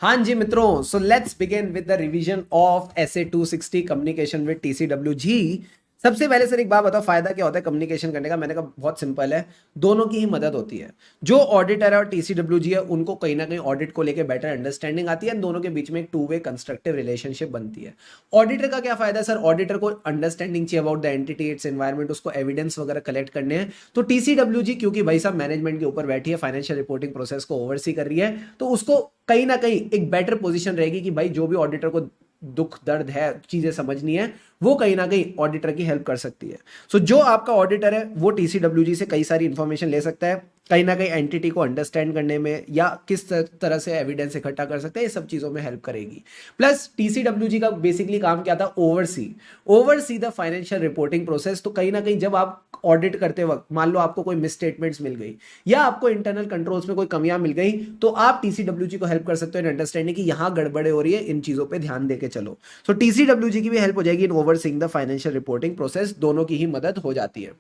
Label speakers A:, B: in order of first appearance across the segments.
A: हाँ जी मित्रों, so let's begin with the revision of SA 260 communication with TCWG. सबसे पहले सर एक बात बताओ, फायदा क्या होता है कम्युनिकेशन करने का। मैंने कहा बहुत सिंपल है, दोनों की ही मदद होती है। जो ऑडिटर है और टीसीडब्ल्यूजी है उनको कहीं ना कहीं ऑडिट को लेकर बेटर अंडरस्टैंडिंग आती है, दोनों के बीच में एक टू वे कंस्ट्रक्टिव रिलेशनशिप बनती है। ऑडिटर का क्या फायदा है सर? ऑडिटर को अंडरस्टैंडिंग चाहिए about the entity, its environment, उसको एविडेंस वगैरह कलेक्ट करने हैं। तो टीसीडब्ल्यूजी क्योंकि भाई साहब मैनेजमेंट के ऊपर बैठी है, फाइनेंशियल रिपोर्टिंग प्रोसेस को ओवरसी कर रही है, तो उसको कहीं ना कहीं एक बेटर पोजीशन रहेगी कि भाई जो भी ऑडिटर को दुख दर्द है, चीजें समझनी है, वो कहीं ना कहीं ऑडिटर की हेल्प कर सकती है। सो जो आपका ऑडिटर है वो टीसीडब्ल्यूजी से कई सारी इंफॉर्मेशन ले सकता है, कहीं ना कहीं एंटिटी को अंडरस्टैंड करने में या किस तरह से एविडेंस इकट्ठा कर सकते हैं, ये सब चीजों में हेल्प करेगी। प्लस टीसीडब्ल्यूजी का बेसिकली काम क्या था? Oversee the financial reporting process. तो कहीं ना कहीं जब आप ऑडिट करते वक्त मान लो आपको कोई मिसस्टेटमेंट्स मिल गई या आपको इंटरनल कंट्रोल्स में कोई कमियां मिल गई, तो आप टीसीडब्ल्यूजी को हेल्प कर सकते हो इन अंडरस्टैंडिंग कि यहां गड़बड़े हो रही है, इन चीजों पे ध्यान देके चलो। सो टीसीडब्ल्यूजी की भी हेल्प हो जाएगी in overseeing the financial reporting process, दोनों की ही मदद हो जाती है।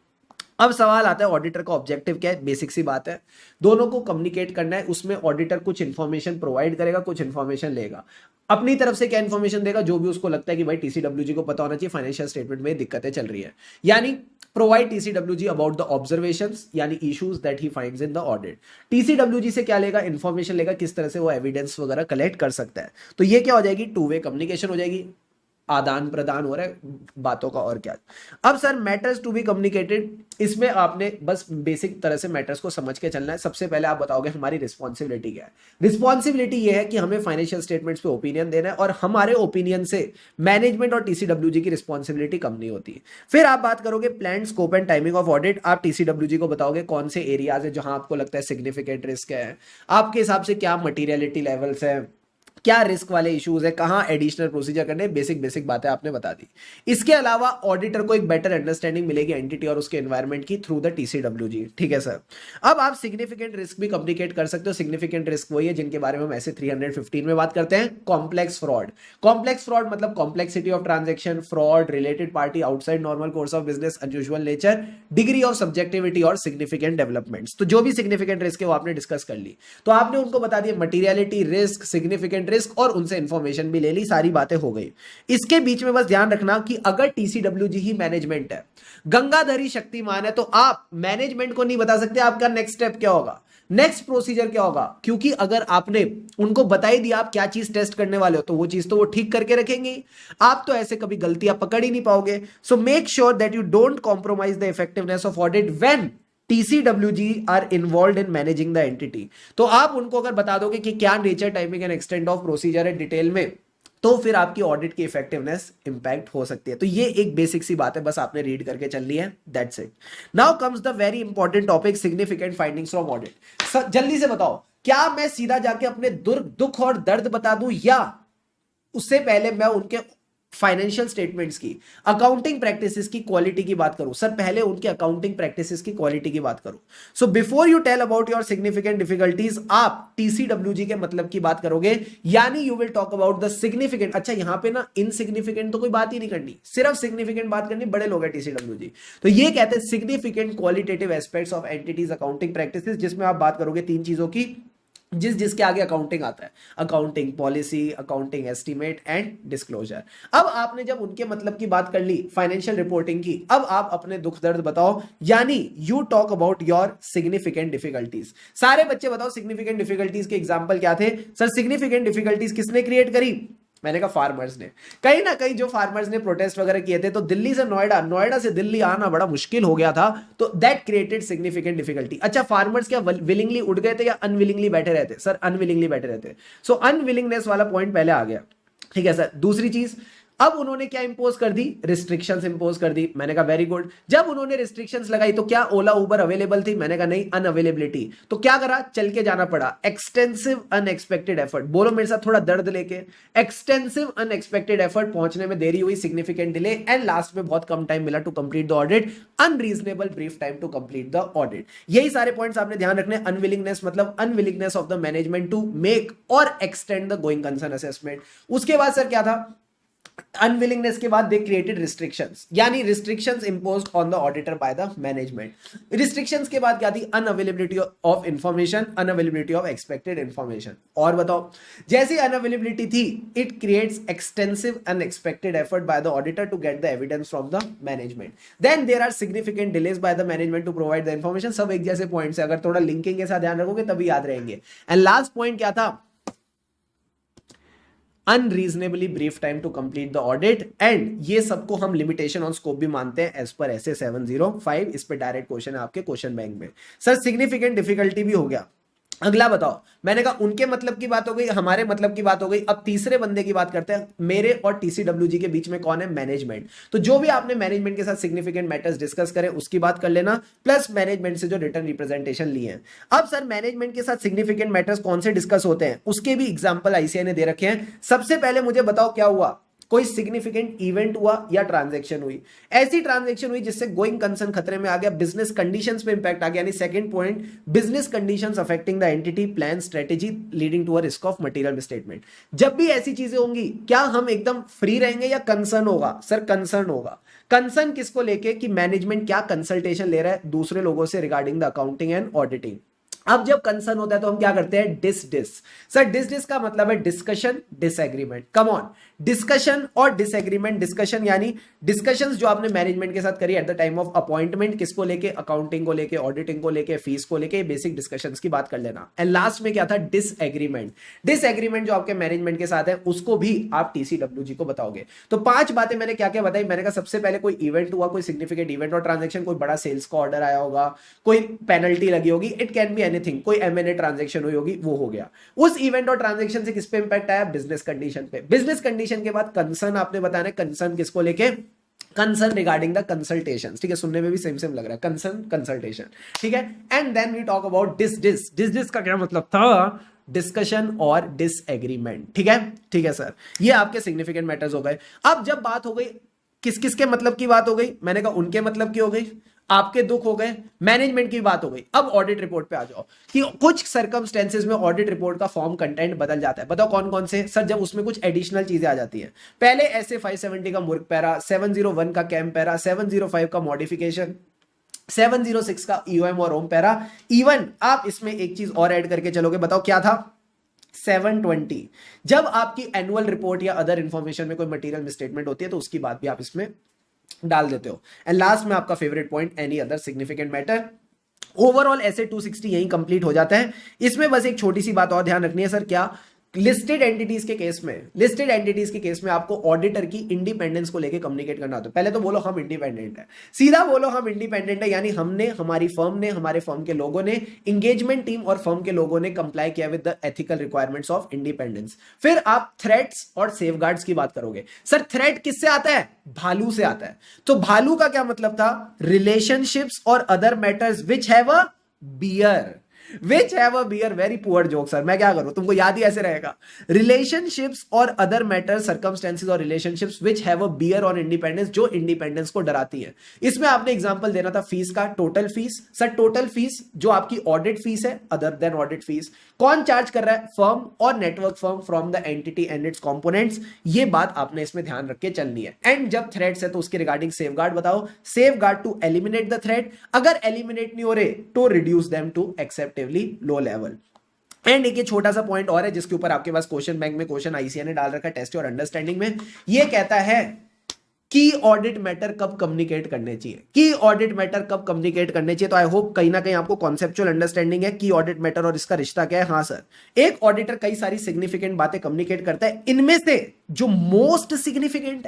A: अब सवाल आता है ऑडिटर का ऑब्जेक्टिव क्या है? बेसिक सी बात है, दोनों को कम्युनिकेट करना है। उसमें ऑडिटर कुछ इंफॉर्मेशन प्रोवाइड करेगा, कुछ इंफॉर्मेशन लेगा। अपनी तरफ से क्या इंफॉर्मेशन देगा? जो भी उसको लगता है कि भाई टीसीडब्ल्यूजी को पता होना चाहिए फाइनेंशियल स्टेटमेंट में दिक्कतें चल रही है, यानी provide TCWG about the observations यानी issues that he finds in the audit. TCWG से क्या लेगा? इंफॉर्मेशन लेगा, किस तरह से वो एविडेंस वगैरह कलेक्ट कर सकता है। तो ये क्या हो जाएगी? टू वे कम्युनिकेशन हो जाएगी, आदान प्रदान हो रहा है बातों का, और क्या। अब sir matters to be communicated, इसमें आपने बस बेसिक तरह से मैटर्स को समझ के चलना है। सबसे पहले आप बताओगे हमारी रिस्पॉन्सिबिलिटी क्या है। रिस्पॉन्सिबिलिटी ये है कि हमें फाइनेंशियल स्टेटमेंट्स पे ओपिनियन देना है, और हमारे ओपिनियन से मैनेजमेंट और टीसीडब्ल्यूजी की रिस्पॉन्सिबिलिटी कम नहीं होती। फिर आप बात करोगे plan, scope and timing of audit. आप टीसीडब्ल्यूजी को बताओगे कौन से एरियाज है जहां आपको लगता है सिग्निफिकेंट रिस्क है, आपके हिसाब से क्या मटीरियलिटी लेवल्स है, क्या रिस्क वाले इश्यूज है, कहां एडिशनल प्रोसीजर करने, बेसिक बेसिक बातें आपने बता दी। इसके अलावा ऑडिटर को एक बेटर अंडरस्टैंडिंग मिलेगी एंटिटी और उसके एनवायरनमेंट की थ्रू द टीसीडब्ल्यूजी। ठीक है सर। अब आप सिग्निफिकेंट रिस्क भी कम्युनिकेट कर सकते हो। सिग्निफिकेंट रिस्क वही है जिनके बारे में हम ऐसे 315 में बात करते हैं। Complex fraud. कॉम्प्लेक्स फ्रॉड मतलब complexity of transaction, fraud, related party outside normal course of business, unusual nature, degree of subjectivity और सिग्निफिकेंट डेवलपमेंट्स। तो जो भी सिग्निफिकेंट रिस्क है वो आपने डिस्कस कर ली। तो आपने उनको बता दिया मटीरियलिटी, रिस्क, सिग्निफिकेंट रिस्क, और उनसे इंफॉर्मेशन भी ले ली, सारी बातें हो गई। इसके बीच में बस ध्यान रखना कि अगर टीसीडब्ल्यूजी ही मैनेजमेंट है, गंगाधरी शक्तिमान है, तो आप मैनेजमेंट को नहीं बता सकते आपका नेक्स्ट स्टेप क्या होगा, नेक्स्ट प्रोसीजर क्या होगा। क्योंकि अगर आपने उनको बता ही दिया आप क्या चीज टेस्ट करने वाले हो, तो वो चीज तो वो ठीक करके रखेंगे, आप तो ऐसे कभी गलतियां पकड़ ही नहीं पाओगे। So make sure that you don't compromise the effectiveness of audit when TCWG are involve in managing the entity. तो आप उनको अगर बता दोगे कि क्या nature, timing and extent of procedure है डिटेल में, तो फिर आपकी ऑडिट की इफेक्टिवनेस इंपैक्ट हो सकती है। तो ये एक बेसिक सी बात है, बस आपने रीड करके चलनी है, that's it. Now comes the very important topic, significant findings from audit. जल्दी से बताओ, क्या मैं सीधा जाके अपने दुख और दर्द बता दूं, या उससे पहले मैं उनके फाइनेंशियल स्टेटमेंट्स की, अकाउंटिंग प्रैक्टिसेस की क्वालिटी की बात करूं? सर पहले उनके अकाउंटिंग प्रैक्टिसेस की क्वालिटी की बात करूं। So before you tell about your significant difficulties, आप टीसीडब्ल्यूजी के मतलब की बात करोगे, यानी you will talk about the significant. अच्छा यहां पे ना इनसिग्निफिकेंट तो कोई बात ही नहीं करनी, सिर्फ सिग्निफिकेंट बात करनी, बड़े लोग हैं टीसीडब्ल्यूजी। तो ये कहते हैं significant qualitative aspects of entities accounting practices, जिसमें आप बात करोगे तीन चीजों की, जिसके आगे अकाउंटिंग आता है, accounting policy, accounting estimate and disclosure. अब आपने जब उनके मतलब की बात कर ली, फाइनेंशियल रिपोर्टिंग की, अब आप अपने दुख दर्द बताओ, यानी you talk about your significant difficulties. सारे बच्चे बताओ सिग्निफिकेंट डिफिकल्टीज के एग्जांपल क्या थे? सर सिग्निफिकेंट डिफिकल्टीज किसने क्रिएट करी? मैंने कहा फार्मर्स ने। कहीं ना कहीं जो फार्मर्स ने प्रोटेस्ट वगैरह किए थे, तो दिल्ली से नोएडा, नोएडा से दिल्ली आना बड़ा मुश्किल हो गया था, तो दैट क्रिएटेड सिग्निफिकेंट डिफिकल्टी। अच्छा फार्मर्स क्या विलिंगली उड़ गए थे या अनविलिंगली बैठे रहते? सर अनविलिंगली बैठे रहते। सो अनविलिंगनेस वाला पॉइंट पहले आ गया। ठीक है सर। दूसरी चीज, अब उन्होंने क्या इंपोज कर दी? रिस्ट्रिक्शंस इंपोज कर दी। मैंने कहा वेरी गुड। जब उन्होंने रिस्ट्रिक्शंस लगाई तो क्या ओला उबर अवेलेबल थी? मैंने कहा नहीं, अनअवेलेबिलिटी। तो क्या करा? चल के जाना पड़ा। एक्सटेंसिव अनएक्सपेक्टेड एफर्ट, बोलो मेरे साथ थोड़ा दर्द लेके, एक्सटेंसिव अनएक्सपेक्टेड एफर्ट, पहुंचने में देरी हुई, सिग्निफिकेंट डिले, एंड लास्ट में बहुत कम टाइम मिला to complete the audit, unreasonable brief time to complete the audit. यही सारे पॉइंट्स आपने ध्यान रखने। अनविलिंगनेस मतलब unwillingness of the management to make और extend the going concern assessment. उसके बाद सर क्या था? अनविलिंगनेस के बाद दे क्रिएटेड रिस्ट्रिक्शंस, यानी restrictions imposed on the auditor by the management. Restrictions के बाद क्या थी? Unavailability of information, unavailability of expected information. और बताओ, जैसी अनअवेलेबिलिटी थी, it creates extensive unexpected effort by the auditor to get the evidence from the management. Then there are significant delays by the management to provide the information. सब एक जैसे points है, अगर थोड़ा लिंकिंग के साथ ध्यान रखोगे तभी याद रहेंगे। एंड लास्ट पॉइंट क्या था? Unreasonably brief time to complete the audit. And ये सबको हम लिमिटेशन ऑन स्कोप भी मानते हैं एज पर एसए 705। इस पे डायरेक्ट क्वेश्चन है आपके क्वेश्चन बैंक में। सर सिग्निफिकेंट डिफिकल्टी भी हो गया। अगला बताओ, मैंने कहा उनके मतलब की बात हो गई, हमारे मतलब की बात हो गई। अब तीसरे बंदे की बात करते हैं। मेरे और टीसीडब्ल्यूजी के बीच में कौन है? मैनेजमेंट। तो जो भी आपने मैनेजमेंट के साथ सिग्निफिकेंट मैटर्स डिस्कस करें उसकी बात कर लेना, प्लस मैनेजमेंट से जो रिटर्न रिप्रेजेंटेशन लिए हैं। अब सर मैनेजमेंट के साथ सिग्निफिकेंट मैटर्स कौन से डिस्कस होते हैं उसके भी एग्जाम्पल आईसीआई ने दे रखे हैं। सबसे पहले मुझे बताओ क्या हुआ? कोई सिग्निफिकेंट इवेंट हुआ या ट्रांजैक्शन हुई। ऐसी ट्रांजैक्शन हुई जिससे गोइंग कंसर्न खतरे में आ गया, बिजनेस कंडीशंस पे इंपैक्ट आ गया। यानी second point, business conditions affecting the entity, plan, strategy leading to a risk of material misstatement. जब भी ऐसी चीजें होंगी, क्या हम एकदम फ्री रहेंगे या कंसर्न होगा? सर कंसर्न होगा। कंसर्न किसको लेके? कि मैनेजमेंट क्या कंसल्टेशन ले रहा है दूसरे लोगों से regarding the accounting and auditing. अब जब कंसर्न होता है तो हम क्या करते हैं? डिस। सर डिस का मतलब है discussion, disagreement. Come on, discussion और डिसएग्रीमेंट। डिस्कशन यानी डिस्कशंस जो आपने मैनेजमेंट के साथ करी at the time of appointment, किसको लेके? अकाउंटिंग को लेके, ऑडिटिंग को लेके, फीस को लेके, बेसिक डिस्कशंस की बात कर लेना। एंड लास्ट में क्या था? डिसएग्रीमेंट। डिसएग्रीमेंट जो आपके मैनेजमेंट के साथ है उसको भी आप टीसीडब्ल्यूजी को बताओगे। तो 5 बातें मैंने क्या क्या बताई? मैंने कहा सबसे पहले कोई इवेंट हुआ, कोई सिग्निफिकेंट इवेंट और ट्रांजेक्शन, कोई बड़ा सेल्स का ऑर्डर आया होगा, कोई पेनल्टी लगी होगी, इट कैन बी एनीथिंग, कोई एमएनए ट्रांजैक्शन हुई होगी, वो हो गया। उस इवेंट और ट्रांजैक्शन से किस पे इंपैक्ट आया? बिजनेस कंडीशन पे। बिजनेस कंडीशन के बाद कंसर्न आपने बताना है। कंसर्न किसको लेके? Concern regarding the consultation. ठीक है, सुनने में भी सेम सेम लग रहा है, कंसर्न कंसल्टेशन। ठीक है, and then we talk about this का क्या मतलब था? डिस्कशन और डिसएग्रीमेंट। ठीक है, ठीक है सर, ये आपके सिग्निफिकेंट मैटर्स हो गए। अब जब बात हो गई किस किस के मतलब की बात हो गई, मैंने कहा उनके मतलब की हो गई, आपके दुख हो गए, मैनेजमेंट की बात हो गई। अब ऑडिट रिपोर्ट पे आ जाओ कि कुछ सर्कमस्टेंसेस में ऑडिट रिपोर्ट का फॉर्म कंटेंट बदल जाता है। बताओ कौन कौन से? सर जब उसमें कुछ एडिशनल चीजें आ जाती हैं। पहले ऐसे 570 का मुर्ग पैरा, 701 का कैम पैरा, 705 का मॉडिफिकेशन, 706 का ईओएम और ओम पैरा। इवन आप इसमें एक चीज और ऐड करके चलोगे, बताओ क्या था? 720, जब आपकी एनुअल रिपोर्ट या अदर इंफॉर्मेशन में कोई मटेरियल मिसस्टेटमेंट होती है तो उसकी बात भी आप इसमें डाल देते हो। एंड लास्ट में आपका favourite point, any other significant matter. Overall ऐसे 260 यही कंप्लीट हो जाता है। इसमें बस एक छोटी सी बात और ध्यान रखनी है सर, क्या? लिस्टेड एंटिटीज के केस में आपको ऑडिटर की इंडिपेंडेंस को लेकर कम्युनिकेट करना होता है। पहले तो बोलो हम इंडिपेंडेंट है, सीधा बोलो हम इंडिपेंडेंट है, यानी हमने, हमारी फर्म ने, हमारे फर्म के लोगों ने, एंगेजमेंट टीम और फर्म के लोगों ने कंप्लाई किया with the ethical requirements of independence. फिर आप थ्रेट्स और सेफगार्ड्स की बात करोगे। सर थ्रेट किससे आता है? भालू से आता है। तो भालू का क्या मतलब था? रिलेशनशिप्स और other matters which have a beer. Which have a beer, very poor joke sir, मैं क्या करूं, तुमको याद ही ऐसे रहेगा। रिलेशनशिप्स और अदर मैटर, सर्कमस्टेंसेस और relationships which have a bear on independence, जो इंडिपेंडेंस को डराती है। इसमें आपने एग्जांपल देना था फीस का, total fees. Sir total fees जो आपकी ऑडिट फीस है, अदर देन ऑडिट फीस, कौन चार्ज कर रहा है? फर्म और network firm from the entity and it's components. ये बात आपने इसमें ध्यान रख के चलनी है। एंड जब थ्रेट्स है तो उसके रिगार्डिंग सेफगार्ड बताओ। Safeguard to eliminate the threat, अगर एलिमिनेट नहीं हो रहे तो reduce them to acceptably low level. And एक ये छोटा सा पॉइंट और है जिसके ऊपर आपके पास क्वेश्चन बैंक में क्वेश्चन आईसीआई ने डाल रखा है टेस्ट और अंडरस्टैंडिंग में। ये कहता है की ऑडिट मैटर कब कम्युनिकेट करने चाहिए, की ऑडिट मैटर कब कम्युनिकेट करने चाहिए। तो आई होप कहीं ना कहीं आपको कॉन्सेप्चुअल अंडरस्टैंडिंग है की ऑडिट मैटर और इसका रिश्ता क्या है। हाँ सर, एक ऑडिटर कई सारी सिग्निफिकेंट बातें कम्युनिकेट करता है, इनमें से जो मोस्ट सिग्निफिकेंट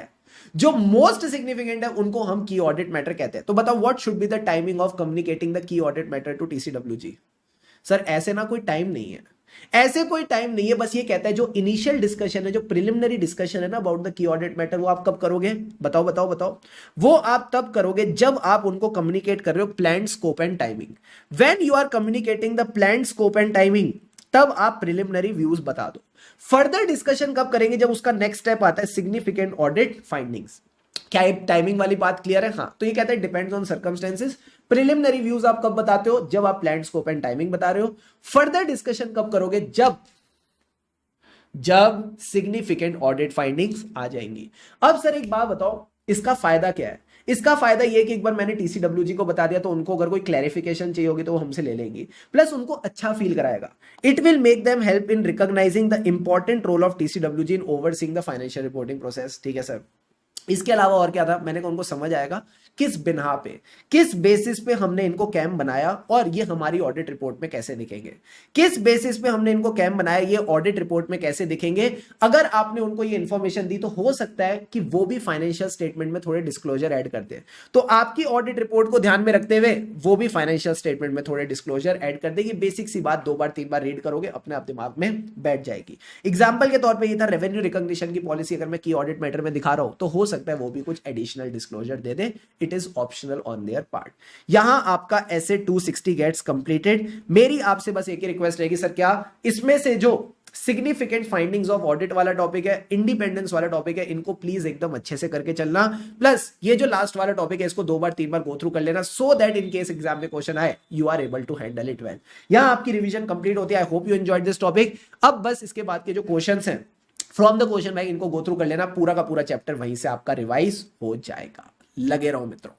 A: है उनको हम की ऑडिट मैटर कहते हैं। तो बताओ what should be the timing of communicating the key audit matter to TCWG. Sir ऐसे ना कोई टाइम नहीं है, ऐसे कोई टाइम नहीं है, बस ये कहता है जो इनिशियल डिस्कशन है, जो प्रिलिमिनरी डिस्कशन है ना about the key audit matter, वो आप कब करोगे? बताओ बताओ बताओ। वो आप तब करोगे जब आप उनको कम्युनिकेट कर रहे हो plan, scope and timing. When you are communicating the plan, scope and timing, तब आप प्रिलिमिनरी व्यूज बता दो। फर्दर डिस्कशन कब करेंगे? जब उसका नेक्स्ट स्टेप आता है सिग्निफिकेंट ऑडिट फाइंडिंग्स। क्या एक टाइमिंग वाली बात क्लियर है? हाँ, तो ये कहता है depends on circumstances. Preliminary views आप कब बताते हो? जब आप प्लान, स्कोप एंड टाइमिंग बता रहे हो। फर्दर डिस्कशन कब करोगे? जब जब सिग्निफिकेंट ऑडिट फाइंडिंग्स आ जाएंगी। अब सर एक बात बताओ, इसका फायदा क्या है? इसका फायदा ये कि एक बार मैंने टीसीडब्ल्यूजी को बता दिया तो उनको अगर कोई क्लैरिफिकेशन चाहिए होगी तो वो हमसे ले लेंगी, प्लस उनको अच्छा फील कराएगा। It will make them help in recognising the important role of TCWG in overseeing the financial reporting process. ठीक है सर। इसके अलावा और क्या था, मैंने कहा उनको समझ आएगा किस बिना पे, किस बेसिस पे हमने इनको कैम बनाया और ये हमारी ऑडिट रिपोर्ट में कैसे दिखेंगे, किस बेसिस पे हमने इनको कैम बनाया, ये ऑडिट रिपोर्ट में कैसे दिखेंगे। अगर आपने उनको ये इंफॉर्मेशन दी तो हो सकता है कि वो भी फाइनेंशियल स्टेटमेंट में थोड़े डिस्क्लोजर ऐड कर दे, तो आपकी ऑडिट रिपोर्ट को ध्यान में रखते हुए वो भी फाइनेंशियल स्टेटमेंट में थोड़े डिस्क्लोजर ऐड कर देगी। बेसिक सी बात 2 बार 3 बार रीड करोगे अपने आप दिमाग में बैठ जाएगी। एग्जाम्पल के तौर पर ये था, रेवेन्यू रिकॉग्निशन की पॉलिसी अगर मैं की ऑडिट मैटर में दिखा रहा हूं तो हो सकता है वो भी कुछ additional disclosure they they. It is optional on their part. यहां आपका एसे 260 गेट्स कंप्लीटेड। मेरी आपसे बस एक ही रिक्वेस्ट रहेगी सर, क्या इसमें से जो सिग्निफिकेंट फाइंडिंग्स ऑफ ऑडिट वाला टॉपिक है, इंडिपेंडेंस वाला टॉपिक है, इनको प्लीज एकदम अच्छे से करके चलना। प्लस ये जो लास्ट वाला टॉपिक है इसको 2 बार 3 बार गो थ्रू कर लेना, so that in case exam में क्वेश्चन आए you are able to handle it well. यहां आपकी रिवीजन कंप्लीट होती है। I hope you enjoyed this topic. अब बस इसके बाद के जो क्वेश्चंस हैं फ्रॉम द क्वेश्चन बैंक इनको गो थ्रू कर लेना, पूरा का पूरा चैप्टर वहीं से आपका रिवाइज हो जाएगा। लगे रहो मित्रों।